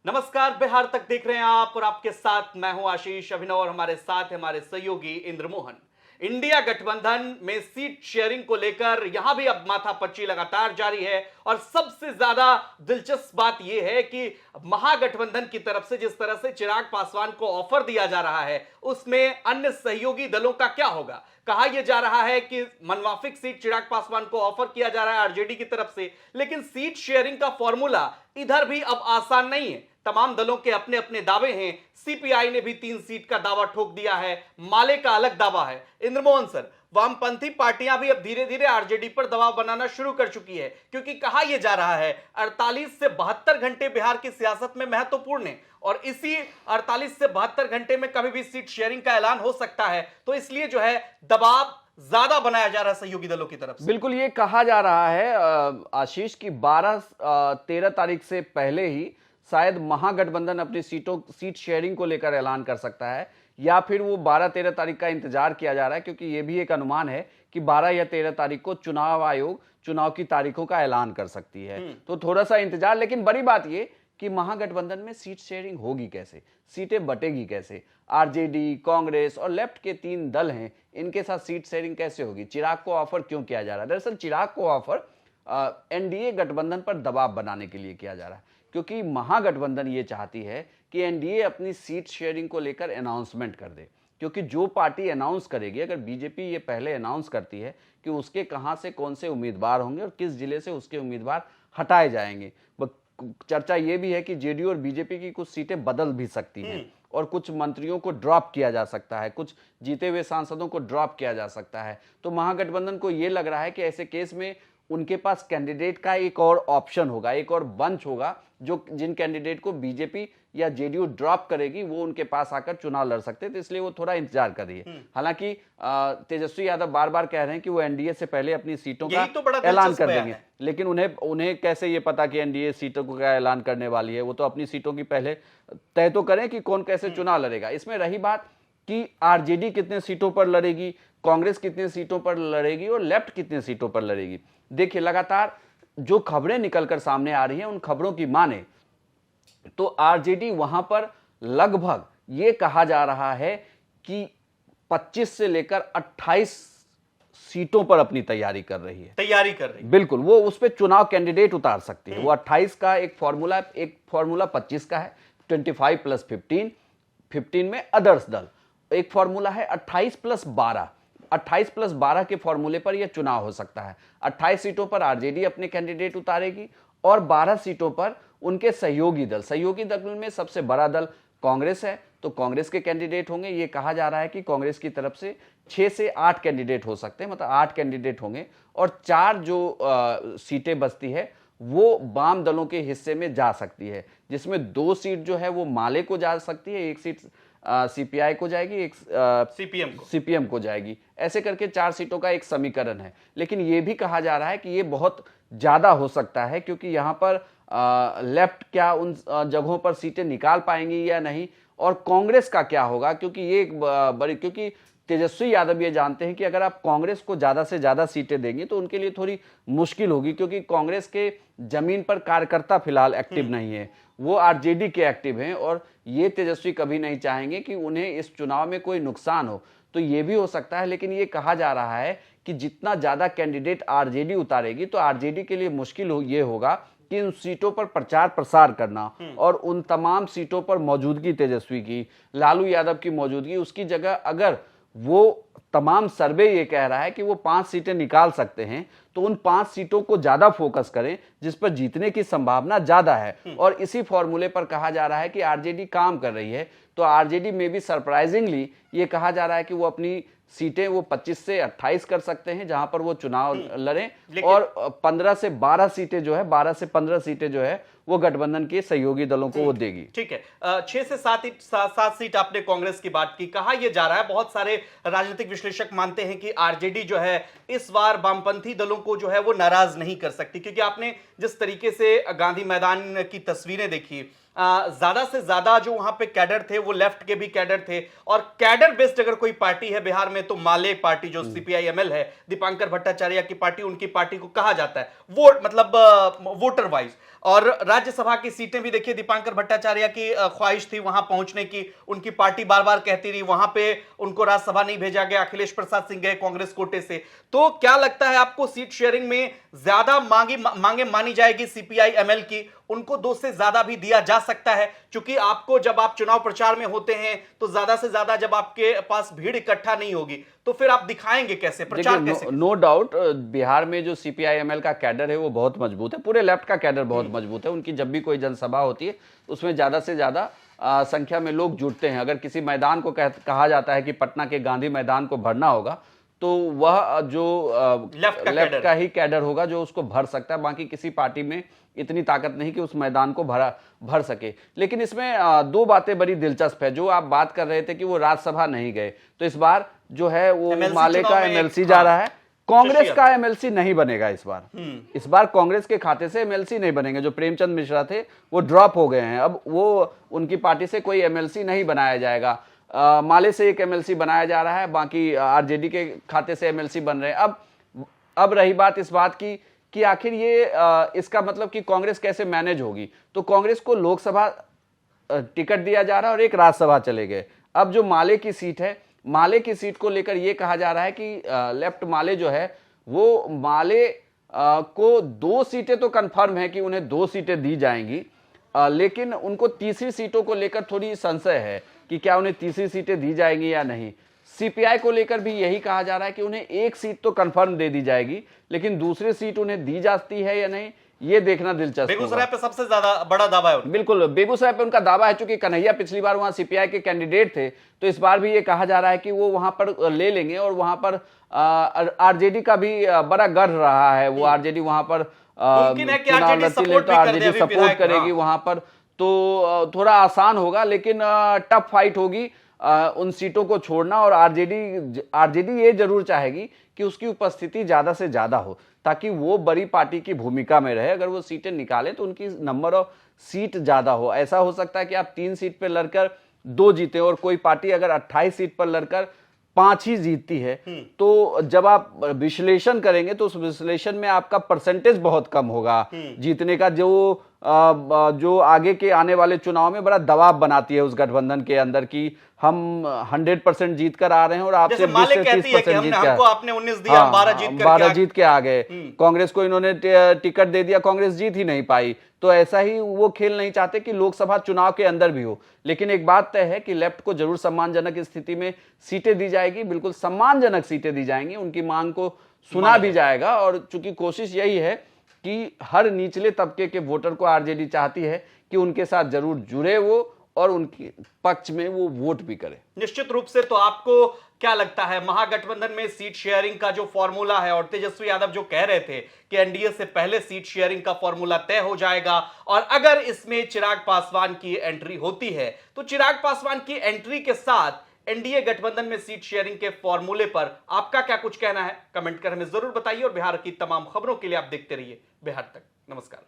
नमस्कार, बिहार तक देख रहे हैं आप और आपके साथ मैं हूं आशीष अभिनव और हमारे साथ हमारे सहयोगी इंद्रमोहन। इंडिया गठबंधन में सीट शेयरिंग को लेकर यहां भी अब माथापच्ची लगातार जारी है और सबसे ज्यादा दिलचस्प बात यह है कि महागठबंधन की तरफ से जिस तरह से चिराग पासवान को ऑफर दिया जा रहा है उसमें अन्य सहयोगी दलों का क्या होगा। कहा यह जा रहा है कि मनवाफिक सीट चिराग पासवान को ऑफर किया जा रहा है आरजेडी की तरफ से, लेकिन सीट शेयरिंग का फॉर्मूला इधर भी अब आसान नहीं है। तमाम दलों के अपने अपने दावे हैं। सीपीआई ने भी 3 सीट का दावा ठोक दिया है, माले का अलग दावा है। इंद्रमोहन सर, वामपंथी पार्टियां भी अब धीरे धीरे आरजेडी पर दबाव बनाना शुरू कर चुकी है, क्योंकि कहा यह जा रहा है 48 से 72 घंटे बिहार की सियासत में महत्वपूर्ण है और इसी 48 से 72 घंटे में कभी भी सीट शेयरिंग का ऐलान हो सकता है, तो इसलिए जो है दबाव ज्यादा बनाया जा रहा है सहयोगी दलों की तरफ से। बिल्कुल, ये कहा जा रहा है आशीष की 12-13 तारीख से पहले ही शायद महागठबंधन अपनी सीट शेयरिंग को लेकर ऐलान कर सकता है, या फिर वो 12-13 तारीख का इंतजार किया जा रहा है, क्योंकि ये भी एक अनुमान है कि 12 या 13 तारीख को चुनाव आयोग चुनाव की तारीखों का ऐलान कर सकती है। तो थोड़ा सा इंतजार। लेकिन बड़ी बात ये कि महागठबंधन में सीट शेयरिंग होगी कैसे, सीटें बटेगी कैसे। आरजेडी, कांग्रेस और लेफ्ट के 3 दल हैं, इनके साथ सीट शेयरिंग कैसे होगी। चिराग को ऑफर क्यों किया जा रहा है? दरअसल चिराग को ऑफर एनडीए गठबंधन पर दबाव बनाने के लिए किया जा रहा है, क्योंकि महागठबंधन ये चाहती है कि एनडीए अपनी सीट शेयरिंग को लेकर अनाउंसमेंट कर दे, क्योंकि जो पार्टी अनाउंस करेगी, अगर बीजेपी ये पहले अनाउंस करती है कि उसके कहां से कौन से उम्मीदवार होंगे और किस जिले से उसके उम्मीदवार हटाए जाएंगे। चर्चा ये भी है कि जेडीयू और बीजेपी की कुछ सीटें बदल भी सकती हैं और कुछ मंत्रियों को ड्रॉप किया जा सकता है, कुछ जीते हुए सांसदों को ड्रॉप किया जा सकता है। तो महागठबंधन को यह लग रहा है कि ऐसे केस में उनके पास कैंडिडेट का एक और ऑप्शन होगा, एक और बंच होगा, जो जिन कैंडिडेट को बीजेपी या जेडीयू ड्रॉप करेगी वो उनके पास आकर चुनाव लड़ सकते हैं। तो इसलिए वो थोड़ा इंतजार कर रही है। हालांकि तेजस्वी यादव बार बार कह रहे हैं कि वो एनडीए से पहले अपनी सीटों का ऐलान कर देंगे, लेकिन उन्हें कैसे ये पता कि एनडीए सीटों का ऐलान करने वाली है। वो तो अपनी सीटों की पहले तय तो करें कि कौन कैसे चुनाव लड़ेगा। इसमें रही बात कि आरजेडी कितने सीटों पर लड़ेगी, कांग्रेस कितने सीटों पर लड़ेगी और लेफ्ट कितने सीटों पर लड़ेगी। देखिए, लगातार जो खबरें निकलकर सामने आ रही हैं, उन खबरों की माने तो आरजेडी वहां पर लगभग ये कहा जा रहा है कि 25 से लेकर 28 सीटों पर अपनी तैयारी कर रही है। बिल्कुल, वो उस पर चुनाव कैंडिडेट उतार सकती है। वो 28 का एक फॉर्मूला 25 का है, 25 + 15, 15 में अदर्स दल। एक फॉर्मूला है 28 + 12, 28 + 12 के फॉर्मूले पर यह चुनाव हो सकता है। 28 सीटों पर आरजेडी अपने कैंडिडेट उतारेगी और 12 सीटों पर उनके सहयोगी दल में सबसे बड़ा दल कांग्रेस है, तो कांग्रेस के कैंडिडेट होंगे। यह कहा जा रहा है कि कांग्रेस की तरफ से 6 से 8 कैंडिडेट हो सकते हैं, मतलब 8 कैंडिडेट होंगे और 4 जो सीटें बचती है वो वाम दलों के हिस्से में जा सकती है, जिसमें 2 सीट जो है वो माले को जा सकती है, 1 सीट सीपीआई को जाएगी, एक सीपीएम को जाएगी। ऐसे करके 4 सीटों का एक समीकरण है। लेकिन यह भी कहा जा रहा है कि यह बहुत ज्यादा हो सकता है, क्योंकि यहां पर लेफ्ट क्या उन जगहों पर सीटें निकाल पाएंगी या नहीं, और कांग्रेस का क्या होगा, क्योंकि ये एक बड़ी, क्योंकि तेजस्वी यादव ये जानते हैं कि अगर आप कांग्रेस को ज्यादा से ज्यादा सीटें देंगे तो उनके लिए थोड़ी मुश्किल होगी, क्योंकि कांग्रेस के जमीन पर कार्यकर्ता फिलहाल एक्टिव नहीं है, वो आरजेडी के एक्टिव हैं और ये तेजस्वी कभी नहीं चाहेंगे कि उन्हें इस चुनाव में कोई नुकसान हो। तो ये भी हो सकता है। लेकिन ये कहा जा रहा है कि जितना ज्यादा कैंडिडेट आरजेडी उतारेगी तो आरजेडी के लिए मुश्किल ये होगा कि उन सीटों पर प्रचार प्रसार करना और उन तमाम सीटों पर मौजूदगी तेजस्वी की, लालू यादव की मौजूदगी, उसकी जगह अगर वो तमाम सर्वे ये कह रहा है कि वो 5 सीटें निकाल सकते हैं, तो उन 5 सीटों को ज्यादा फोकस करें जिस पर जीतने की संभावना ज्यादा है। और इसी फॉर्मूले पर कहा जा रहा है कि आरजेडी काम कर रही है। तो आरजेडी में भी सरप्राइजिंगली ये कहा जा रहा है कि वो अपनी सीटें वो 25 से 28 कर सकते हैं जहां पर वो चुनाव लड़ें, और 15 से 12 सीटें जो है, 12 से 15 सीटें जो है वो गठबंधन के सहयोगी दलों को वो देगी। ठीक है, 6 से 7 सीट आपने कांग्रेस की बात की। कहा यह जा रहा है, बहुत सारे राजनीतिक विश्लेषक मानते हैं कि आरजेडी जो है इस बार वामपंथी दलों को जो है वो नाराज नहीं कर सकती, क्योंकि आपने जिस तरीके से गांधी मैदान की तस्वीरें देखी, ज्यादा से ज्यादा जो वहां पे कैडर थे वो लेफ्ट के भी कैडर थे, और कैडर बेस्ड अगर कोई पार्टी है बिहार में तो माले पार्टी जो सीपीआई-एमएल है, दीपांकर भट्टाचार्य की पार्टी, उनकी पार्टी को कहा जाता है वोट मतलब वोटर वाइज। और राज्यसभा की सीटें भी देखिए, दीपांकर भट्टाचार्य की ख्वाहिश थी वहां पहुंचने की, उनकी पार्टी बार बार कहती रही, वहां पे उनको राज्यसभा नहीं भेजा गया, अखिलेश प्रसाद सिंह गए कांग्रेस कोटे से। तो क्या लगता है आपको, सीट शेयरिंग में ज्यादा मांगे मानी जाएगी सीपीआई एमएल की, उनको 2 से ज्यादा भी दिया जा सकता है? क्योंकि आपको, जब आप चुनाव प्रचार में होते हैं तो ज्यादा से ज्यादा जब आपके पास भीड़ इकट्ठा नहीं होगी तो फिर आप दिखाएंगे कैसे, प्रचार कैसे? नो डाउट बिहार में जो सीपीआई एमएल का कैडर है वो बहुत मजबूत है, पूरे लेफ्ट का कैडर बहुत मजबूत है। उनकी जब भी कोई जनसभा होती है उसमें ज्यादा से ज्यादा संख्या में लोग जुटते हैं। अगर किसी मैदान को कहा जाता है कि पटना के गांधी मैदान को भरना होगा तो वह जो लेफ्ट का ही कैडर होगा जो उसको भर सकता है। बाकी किसी पार्टी में इतनी ताकत नहीं कि उस मैदान को भर सके। लेकिन इसमें 2 बातें बड़ी दिलचस्प है। जो आप बात कर रहे थे कि वो राज्यसभा नहीं गए, तो इस बार जो है वो माले का एमएलसी जा रहा है, कांग्रेस का एमएलसी नहीं बनेगा इस बार। इस बार कांग्रेस के खाते से एमएलसी नहीं बनेंगे। जो प्रेमचंद मिश्रा थे वो ड्रॉप हो गए हैं, अब वो उनकी पार्टी से कोई एमएलसी नहीं बनाया जाएगा। माले से एक एमएलसी बनाया जा रहा है, बाकी आरजेडी के खाते से एमएलसी बन रहे हैं। अब रही बात इस बात की कि आखिर ये इसका मतलब कि कांग्रेस कैसे मैनेज होगी। तो कांग्रेस को लोकसभा टिकट दिया जा रहा है और एक राज्यसभा चले गए। अब जो माले की सीट है, माले की सीट को लेकर यह कहा जा रहा है कि लेफ्ट माले जो है वो माले को 2 सीटें तो कंफर्म है कि उन्हें 2 सीटें दी जाएंगी, लेकिन उनको तीसरी सीटों को लेकर थोड़ी संशय है कि क्या उन्हें तीसरी सीटें दी जाएंगी या नहीं। सीपीआई को लेकर भी यही कहा जा रहा है कि उन्हें 1 सीट तो कंफर्म दे दी जाएगी, लेकिन दूसरी सीट उन्हें दी जाती है या नहीं ये देखना दिलचस्प। बेगूसराय पे सबसे ज्यादा बड़ा दावा है। बिल्कुल, बेगूसराय पे उनका दावा है। चूंकि कन्हैया पिछली बार वहां सीपीआई के कैंडिडेट थे, तो इस बार भी ये कहा जा रहा है कि वो वहां पर ले लेंगे। और वहां पर आरजेडी का भी बड़ा गढ़ रहा है, वो आरजेडी वहां पर चुनाव लड़ती ले तो आरजेडी सपोर्ट करेगी वहां पर, तो थोड़ा आसान होगा। लेकिन टफ फाइट होगी उन सीटों को छोड़ना। और आरजेडी ये जरूर चाहेगी कि उसकी उपस्थिति ज्यादा से ज्यादा हो, ताकि वो बड़ी पार्टी की भूमिका में रहे। अगर वो सीटें निकाले तो उनकी नंबर ऑफ सीट ज्यादा हो। ऐसा हो सकता है कि आप 3 सीट पर लड़कर 2 जीते, और कोई पार्टी अगर 28 सीट पर लड़कर 5 ही जीतती है, तो जब आप विश्लेषण करेंगे तो उस विश्लेषण में आपका परसेंटेज बहुत कम होगा जीतने का, जो आगे के आने वाले चुनाव में बड़ा दबाव बनाती है उस गठबंधन के अंदर कि हम 100% जीत कर आ रहे हैं और आपसे 20 से 30% जीत कर, आपने 19 दिया, 12 जीत के आ गए। कांग्रेस को इन्होंने टिकट दे दिया, कांग्रेस जीत ही नहीं पाई। तो ऐसा ही वो खेल नहीं चाहते कि लोकसभा चुनाव के अंदर भी हो। लेकिन एक बात तय है कि लेफ्ट को जरूर सम्मानजनक स्थिति में सीटें दी जाएगी, बिल्कुल सम्मानजनक सीटें दी जाएंगी, उनकी मांग को सुना भी जाएगा। और चूंकि कोशिश यही है कि हर निचले तबके के वोटर को आरजेडी चाहती है कि उनके साथ जरूर जुड़े वो और उनके पक्ष में वो वोट भी करे। निश्चित रूप से। तो आपको क्या लगता है, महागठबंधन में सीट शेयरिंग का जो फॉर्मूला है, और तेजस्वी यादव जो कह रहे थे कि एनडीए से पहले सीट शेयरिंग का फॉर्मूला तय हो जाएगा, और अगर इसमें चिराग पासवान की एंट्री होती है तो चिराग पासवान की एंट्री के साथ एनडीए गठबंधन में सीट शेयरिंग के फॉर्मूले पर आपका क्या कुछ कहना है, कमेंट कर हमें जरूर बताइए। और बिहार की तमाम खबरों के लिए आप देखते रहिए बिहार तक। नमस्कार।